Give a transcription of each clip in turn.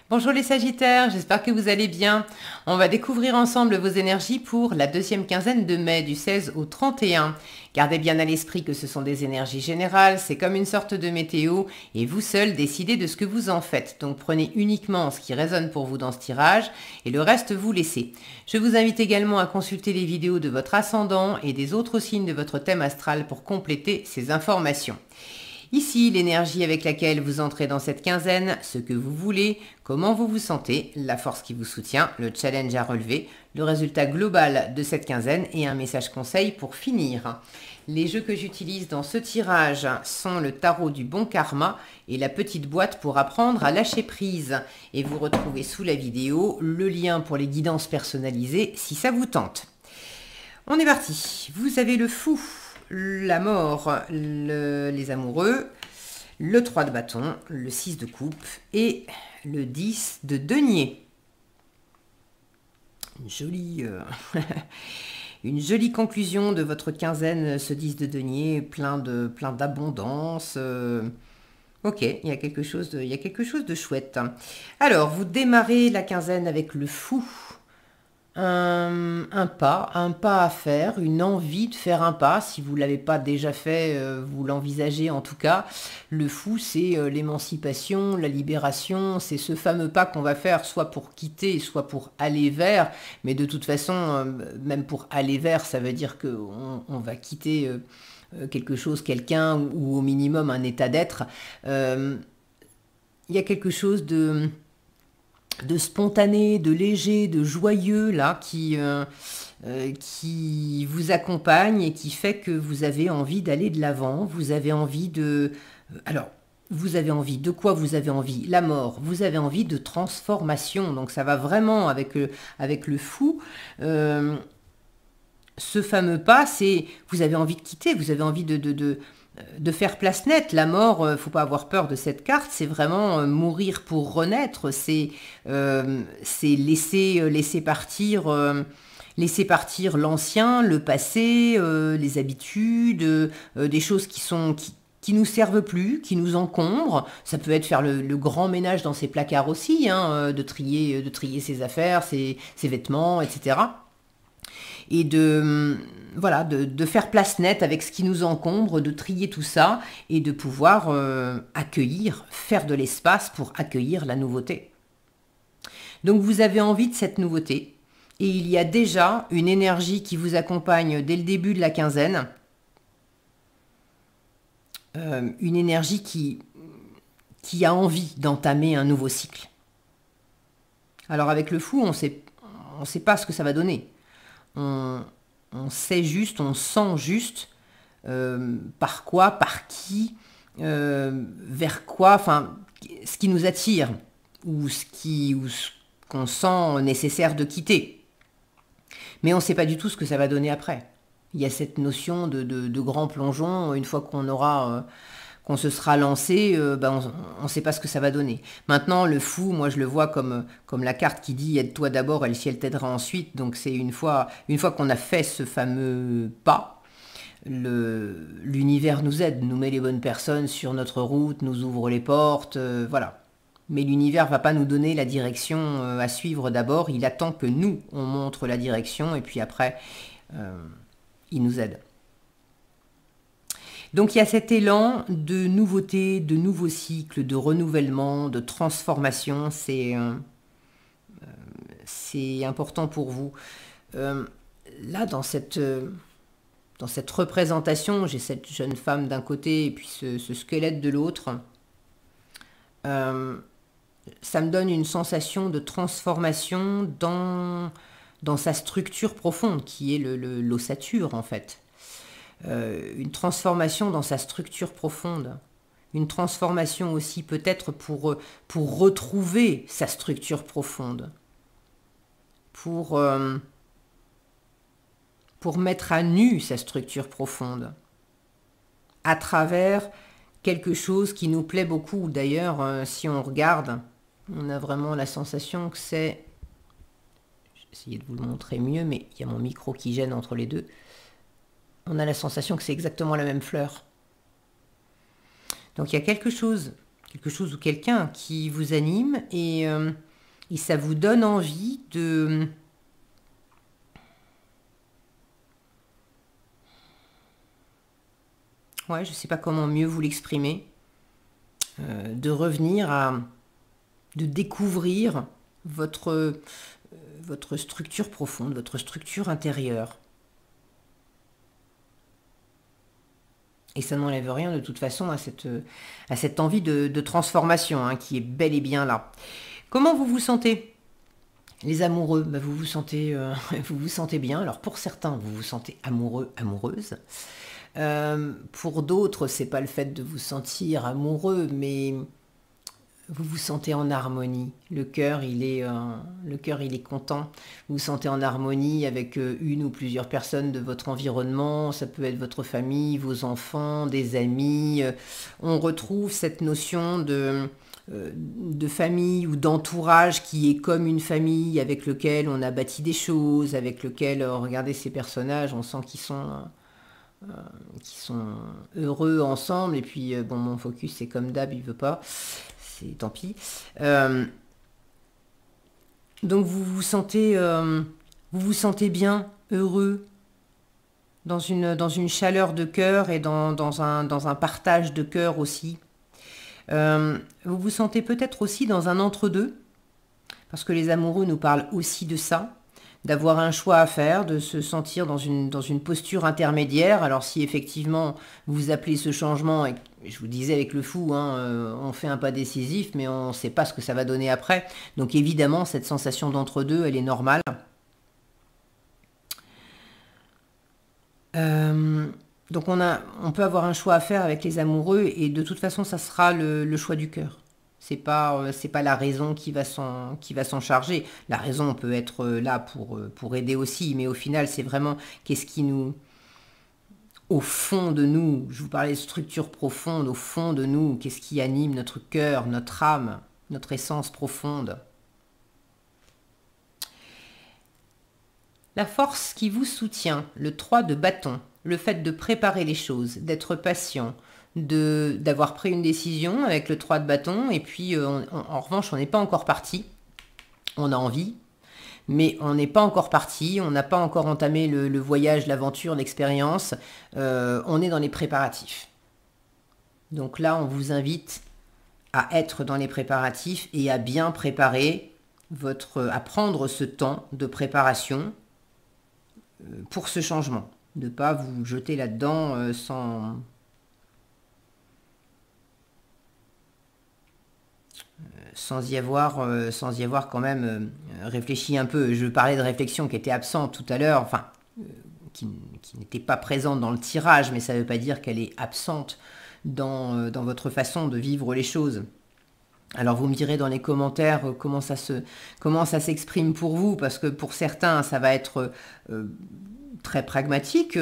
Bonjour les Sagittaires, j'espère que vous allez bien. On va découvrir ensemble vos énergies pour la deuxième quinzaine de mai, du 16 au 31. Gardez bien à l'esprit que ce sont des énergies générales, c'est comme une sorte de météo, et vous seul décidez de ce que vous en faites. Donc prenez uniquement ce qui résonne pour vous dans ce tirage, et le reste vous laissez. Je vous invite également à consulter les vidéos de votre ascendant et des autres signes de votre thème astral pour compléter ces informations. Ici, l'énergie avec laquelle vous entrez dans cette quinzaine, ce que vous voulez, comment vous vous sentez, la force qui vous soutient, le challenge à relever, le résultat global de cette quinzaine et un message conseil pour finir. Les jeux que j'utilise dans ce tirage sont le tarot du bon karma et la petite boîte pour apprendre à lâcher prise. Et vous retrouvez sous la vidéo le lien pour les guidances personnalisées si ça vous tente. On est parti. Vous avez le fou, la mort, les amoureux, le 3 de bâton, le 6 de coupe et le 10 de denier. Une jolie, une jolie conclusion de votre quinzaine, ce 10 de denier, plein d'abondance. Ok, il y a quelque chose de chouette. Alors, vous démarrez la quinzaine avec le fou. Un pas à faire, une envie de faire un pas. Si vous ne l'avez pas déjà fait, vous l'envisagez en tout cas. Le fou, c'est l'émancipation, la libération. C'est ce fameux pas qu'on va faire soit pour quitter, soit pour aller vers. Mais de toute façon, même pour aller vers, ça veut dire qu'on va quitter quelque chose, quelqu'un, ou au minimum un état d'être. Il y a quelque chose de spontané, de léger, de joyeux là qui vous accompagne et qui fait que vous avez envie d'aller de l'avant, vous avez envie de... alors, vous avez envie de quoi? Vous avez envie la mort, vous avez envie de transformation, donc ça va vraiment avec le fou. Ce fameux pas, c'est vous avez envie de quitter, vous avez envie de faire place nette. La mort, faut pas avoir peur de cette carte, c'est vraiment mourir pour renaître, c'est laisser partir l'ancien, le passé, les habitudes, des choses qui nous servent plus, qui nous encombrent. Ça peut être faire le grand ménage dans ses placards aussi, hein, de trier ses affaires, ses vêtements, etc. Et de faire place nette avec ce qui nous encombre, de trier tout ça et de pouvoir accueillir, faire de l'espace pour accueillir la nouveauté. Donc vous avez envie de cette nouveauté et il y a déjà une énergie qui vous accompagne dès le début de la quinzaine, une énergie qui a envie d'entamer un nouveau cycle. Alors avec le fou, on sait pas ce que ça va donner. On sait juste, on sent juste par quoi, par qui, vers quoi, enfin, ce qui nous attire ou ce qu'on sent nécessaire de quitter. Mais on ne sait pas du tout ce que ça va donner après. Il y a cette notion de grand plongeon, une fois qu'on se sera lancé, on ne sait pas ce que ça va donner. Maintenant, le fou, moi je le vois comme la carte qui dit « aide-toi d'abord et le ciel t'aidera ensuite ». Donc c'est une fois qu'on a fait ce fameux pas, l'univers nous aide, nous met les bonnes personnes sur notre route, nous ouvre les portes, voilà. Mais l'univers ne va pas nous donner la direction à suivre d'abord, il attend que nous, on montre la direction et puis après, il nous aide. Donc il y a cet élan de nouveauté, de nouveaux cycles, de renouvellement, de transformation, c'est important pour vous. Là, dans cette représentation, j'ai cette jeune femme d'un côté et puis ce squelette de l'autre. Ça me donne une sensation de transformation dans sa structure profonde, qui est l'ossature en fait. Une transformation dans sa structure profonde, une transformation aussi peut-être pour retrouver sa structure profonde, pour mettre à nu sa structure profonde, à travers quelque chose qui nous plaît beaucoup. D'ailleurs, si on regarde, on a vraiment la sensation que c'est... Je vais essayer de vous le montrer mieux, mais il y a mon micro qui gêne entre les deux. On a la sensation que c'est exactement la même fleur. Donc il y a quelque chose quelque chose ou quelqu'un qui vous anime et ça vous donne envie de... Ouais, je ne sais pas comment mieux vous l'exprimer. De revenir à... de découvrir votre structure profonde, votre structure intérieure. Et ça n'enlève rien de toute façon à cette envie de transformation hein, qui est bel et bien là. Comment vous vous sentez? Les amoureux, vous vous sentez bien. Alors pour certains, vous vous sentez amoureux, amoureuse. Pour d'autres, c'est pas le fait de vous sentir amoureux, mais vous vous sentez en harmonie. Le cœur, il est content. Vous vous sentez en harmonie avec une ou plusieurs personnes de votre environnement. Ça peut être votre famille, vos enfants, des amis. On retrouve cette notion de famille ou d'entourage qui est comme une famille avec lequel on a bâti des choses, avec lequel, regardez ces personnages, on sent qu'ils sont heureux ensemble. Et puis, bon, mon focus, c'est comme d'hab, il veut pas. C'est tant pis. Donc vous vous sentez bien, heureux, dans une chaleur de cœur et dans un partage de cœur aussi. Vous vous sentez peut-être aussi dans un entre-deux, parce que les amoureux nous parlent aussi de ça, d'avoir un choix à faire, de se sentir dans une posture intermédiaire. Alors si effectivement vous appelez ce changement, et je vous disais avec le fou, hein, on fait un pas décisif, mais on ne sait pas ce que ça va donner après. Donc évidemment, cette sensation d'entre-deux, elle est normale. Donc on peut avoir un choix à faire avec les amoureux, et de toute façon, ça sera le choix du cœur. C'est pas la raison qui va s'en charger. La raison peut être là pour aider aussi, mais au final, c'est vraiment qu'est-ce qui nous... Au fond de nous, je vous parlais de structure profonde, au fond de nous, qu'est-ce qui anime notre cœur, notre âme, notre essence profonde. La force qui vous soutient, le 3 de bâton, le fait de préparer les choses, d'être patient, d'avoir pris une décision avec le 3 de bâton, et puis en revanche, on n'est pas encore parti. On a envie, mais on n'est pas encore parti, on n'a pas encore entamé le voyage, l'aventure, l'expérience. On est dans les préparatifs. Donc là, on vous invite à être dans les préparatifs et à bien préparer à prendre ce temps de préparation pour ce changement. De ne pas vous jeter là-dedans sans y avoir quand même réfléchi un peu. Je parlais de réflexion qui était absente tout à l'heure, enfin, qui n'était pas présente dans le tirage, mais ça ne veut pas dire qu'elle est absente dans votre façon de vivre les choses. Alors vous me direz dans les commentaires comment ça s'exprime pour vous, parce que pour certains, ça va être très pragmatique,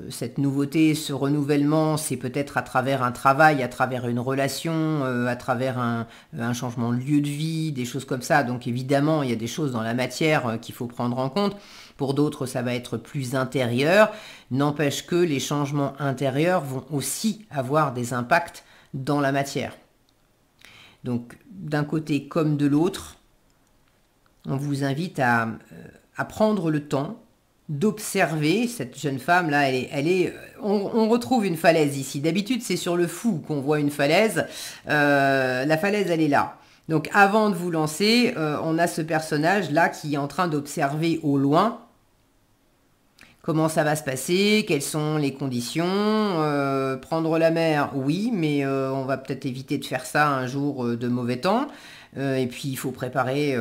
cette nouveauté, ce renouvellement, c'est peut-être à travers un travail, à travers une relation, à travers un changement de lieu de vie, des choses comme ça. Donc évidemment, il y a des choses dans la matière qu'il faut prendre en compte. Pour d'autres, ça va être plus intérieur. N'empêche que les changements intérieurs vont aussi avoir des impacts dans la matière. Donc d'un côté comme de l'autre, on vous invite à prendre le temps d'observer cette jeune femme là. On retrouve une falaise ici. D'habitude c'est sur le fou qu'on voit une falaise. La falaise elle est là. Donc avant de vous lancer, on a ce personnage là qui est en train d'observer au loin comment ça va se passer, quelles sont les conditions. Prendre la mer, oui, mais on va peut-être éviter de faire ça un jour de mauvais temps. Et puis il faut préparer...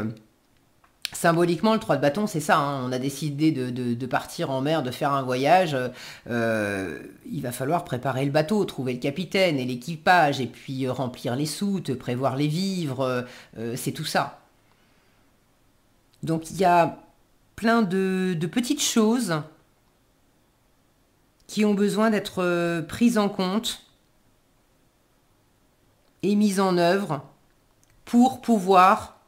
Symboliquement, le 3 de bâton, c'est ça. Hein. On a décidé de partir en mer, de faire un voyage. Il va falloir préparer le bateau, trouver le capitaine et l'équipage, et puis remplir les soutes, prévoir les vivres. C'est tout ça. Donc il y a plein de petites choses qui ont besoin d'être prises en compte et mises en œuvre pour pouvoir...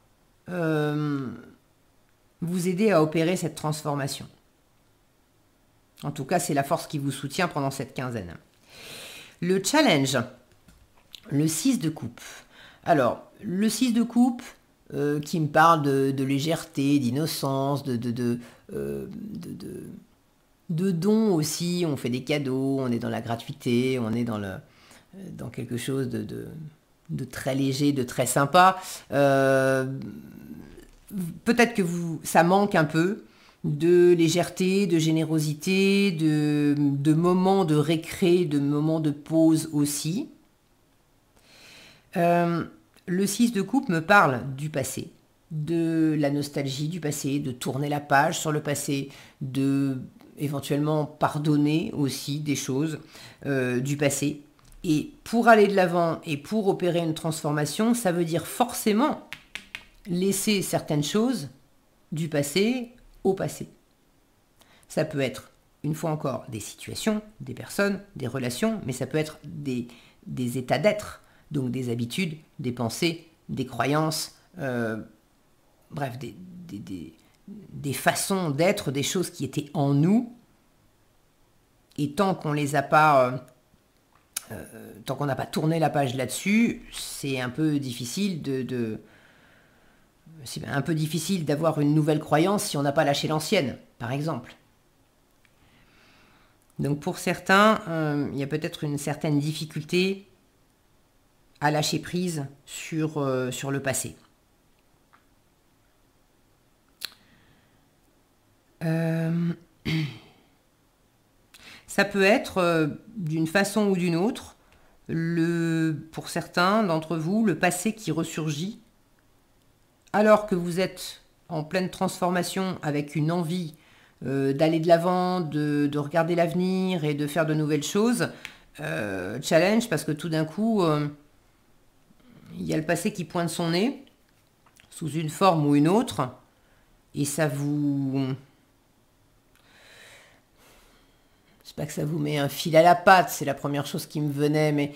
vous aider à opérer cette transformation. En tout cas, c'est la force qui vous soutient pendant cette quinzaine. Le challenge Le 6 de coupe. Alors, le 6 de coupe, qui me parle de légèreté, d'innocence, de dons aussi. On fait des cadeaux, on est dans la gratuité, on est dans quelque chose de très léger, de très sympa. Peut-être que ça manque un peu de légèreté, de générosité, de moments de récré, de moments de pause aussi. Le 6 de coupe me parle du passé, de la nostalgie du passé, de tourner la page sur le passé, de éventuellement pardonner aussi des choses du passé. Et pour aller de l'avant et pour opérer une transformation, ça veut dire forcément laisser certaines choses du passé au passé. Ça peut être, une fois encore, des situations, des personnes, des relations, mais ça peut être des états d'être, donc des habitudes, des pensées, des croyances, bref, des façons d'être, des choses qui étaient en nous. Et tant qu'on les a pas, tant qu'on n'a pas tourné la page là-dessus, c'est un peu difficile c'est un peu difficile d'avoir une nouvelle croyance si on n'a pas lâché l'ancienne, par exemple. Donc pour certains, il y a peut-être une certaine difficulté à lâcher prise sur le passé. Ça peut être, d'une façon ou d'une autre, pour certains d'entre vous, le passé qui ressurgit, alors que vous êtes en pleine transformation avec une envie d'aller de l'avant, de regarder l'avenir et de faire de nouvelles choses. Challenge, parce que tout d'un coup, il y a le passé qui pointe son nez, sous une forme ou une autre, et ça vous... C'est pas que ça vous met un fil à la patte, c'est la première chose qui me venait, mais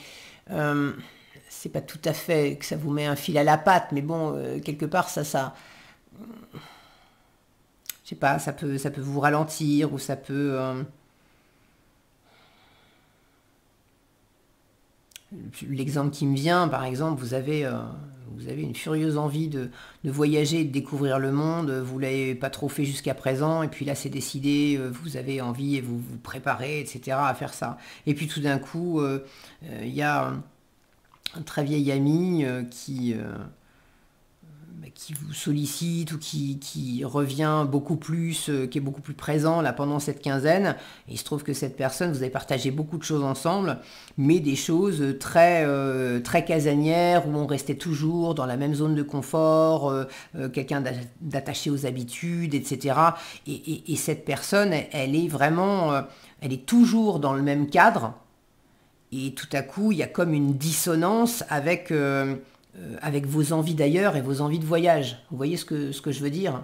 c'est pas tout à fait que ça vous met un fil à la patte, mais bon, quelque part, je sais pas, ça peut vous ralentir, ou ça peut... L'exemple qui me vient, par exemple, vous avez une furieuse envie de voyager, de découvrir le monde, vous ne l'avez pas trop fait jusqu'à présent, et puis là c'est décidé, vous avez envie et vous vous préparez, etc. à faire ça. Et puis tout d'un coup, il y a un très vieil ami qui vous sollicite ou qui revient beaucoup plus, qui est beaucoup plus présent là pendant cette quinzaine. Et il se trouve que cette personne, vous avez partagé beaucoup de choses ensemble, mais des choses très casanières où on restait toujours dans la même zone de confort, quelqu'un d'attaché aux habitudes, etc. Et cette personne, elle est vraiment, elle est toujours dans le même cadre. Et tout à coup, il y a comme une dissonance avec vos envies d'ailleurs et vos envies de voyage. Vous voyez ce que je veux dire?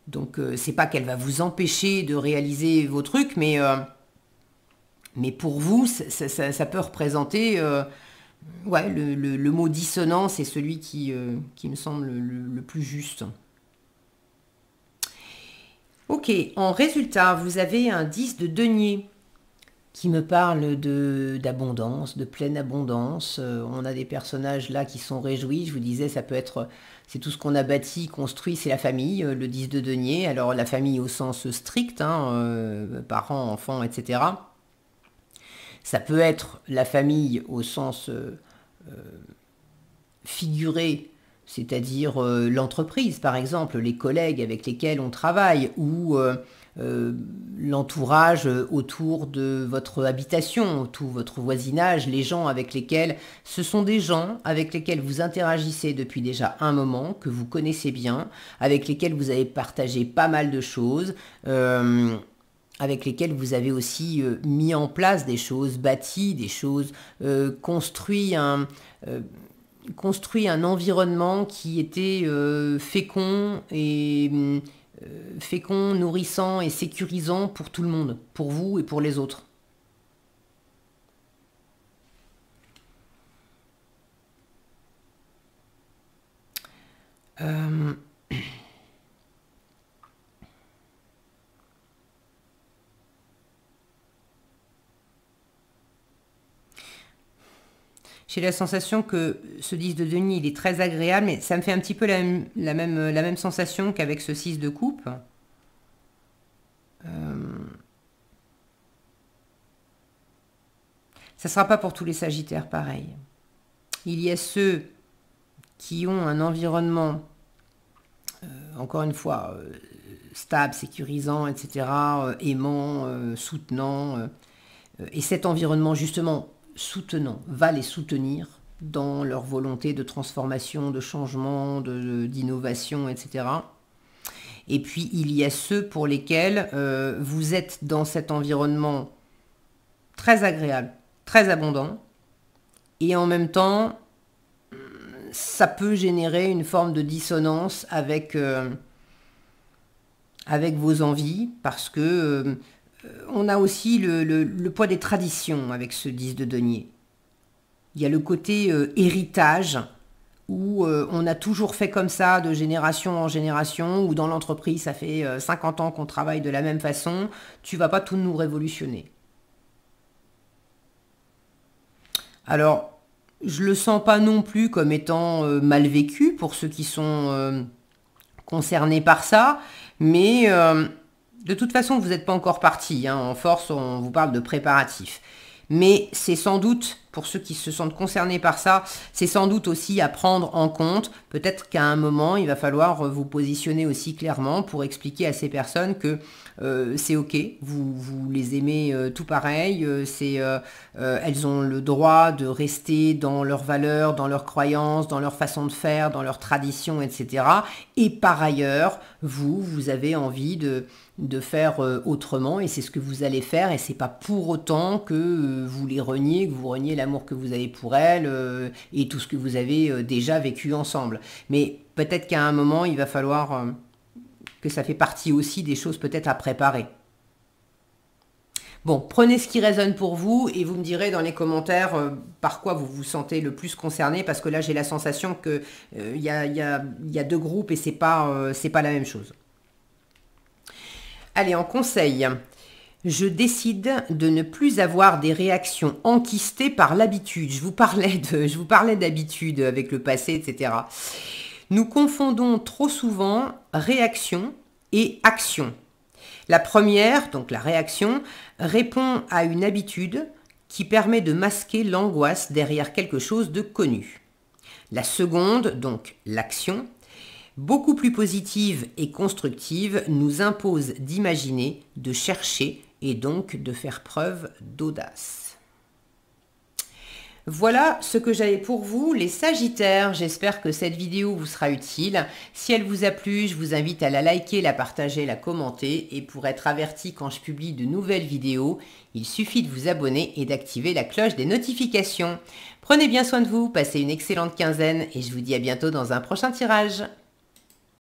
Donc c'est pas qu'elle va vous empêcher de réaliser vos trucs, mais pour vous, ça peut représenter... ouais, le mot dissonance est celui qui me semble le plus juste. Ok, en résultat, vous avez un 10 de denier qui me parle d'abondance, de pleine abondance. On a des personnages là qui sont réjouis. Je vous disais, ça peut être, c'est tout ce qu'on a bâti, construit, c'est la famille, le 10 de denier. Alors la famille au sens strict, hein, parents, enfants, etc. Ça peut être la famille au sens figuré, c'est-à-dire l'entreprise, par exemple, les collègues avec lesquels on travaille, ou l'entourage autour de votre habitation, tout votre voisinage, les gens avec lesquels, ce sont des gens avec lesquels vous interagissez depuis déjà un moment, que vous connaissez bien, avec lesquels vous avez partagé pas mal de choses, avec lesquels vous avez aussi mis en place des choses, bâti des choses, construit un environnement qui était fécond, nourrissant et sécurisant pour tout le monde, pour vous et pour les autres. Euh, J'ai la sensation que ce 10 de denier, il est très agréable, mais ça me fait un petit peu la même sensation qu'avec ce 6 de coupe. Ça ne sera pas pour tous les Sagittaires pareil. Il y a ceux qui ont un environnement, encore une fois, stable, sécurisant, etc., aimant, soutenant. Et cet environnement, justement, soutenant, va les soutenir dans leur volonté de transformation, de changement, d'innovation, etc. Et puis, il y a ceux pour lesquels vous êtes dans cet environnement très agréable, très abondant, et en même temps, ça peut générer une forme de dissonance avec vos envies, parce que on a aussi le poids des traditions avec ce 10 de denier. Il y a le côté héritage, où on a toujours fait comme ça de génération en génération, ou dans l'entreprise, ça fait 50 ans qu'on travaille de la même façon, tu vas pas tout nous révolutionner. Alors, je le sens pas non plus comme étant mal vécu pour ceux qui sont concernés par ça, mais de toute façon, vous n'êtes pas encore parti. En force, on vous parle de préparatifs. Mais c'est sans doute, pour ceux qui se sentent concernés par ça, c'est sans doute aussi à prendre en compte. Peut-être qu'à un moment, il va falloir vous positionner aussi clairement pour expliquer à ces personnes que c'est ok, vous les aimez tout pareil, elles ont le droit de rester dans leurs valeurs, dans leurs croyances, dans leur façon de faire, dans leurs traditions, etc. Et par ailleurs, vous avez envie de faire autrement, et c'est ce que vous allez faire, et c'est pas pour autant que vous les reniez, que vous reniez l'amour que vous avez pour elles et tout ce que vous avez déjà vécu ensemble. Mais peut-être qu'à un moment, il va falloir que ça fait partie aussi des choses peut-être à préparer. Bon, prenez ce qui résonne pour vous et vous me direz dans les commentaires par quoi vous vous sentez le plus concerné, parce que là j'ai la sensation que y a deux groupes et c'est pas la même chose. Allez, en conseil, je décide de ne plus avoir des réactions enquistées par l'habitude. Je vous parlais d'habitude avec le passé, etc. Nous confondons trop souvent réaction et action. La première, donc la réaction, répond à une habitude qui permet de masquer l'angoisse derrière quelque chose de connu. La seconde, donc l'action, beaucoup plus positive et constructive, nous impose d'imaginer, de chercher et donc de faire preuve d'audace. Voilà ce que j'avais pour vous, les Sagittaires. J'espère que cette vidéo vous sera utile. Si elle vous a plu, je vous invite à la liker, la partager, la commenter. Et pour être averti quand je publie de nouvelles vidéos, il suffit de vous abonner et d'activer la cloche des notifications. Prenez bien soin de vous, passez une excellente quinzaine et je vous dis à bientôt dans un prochain tirage.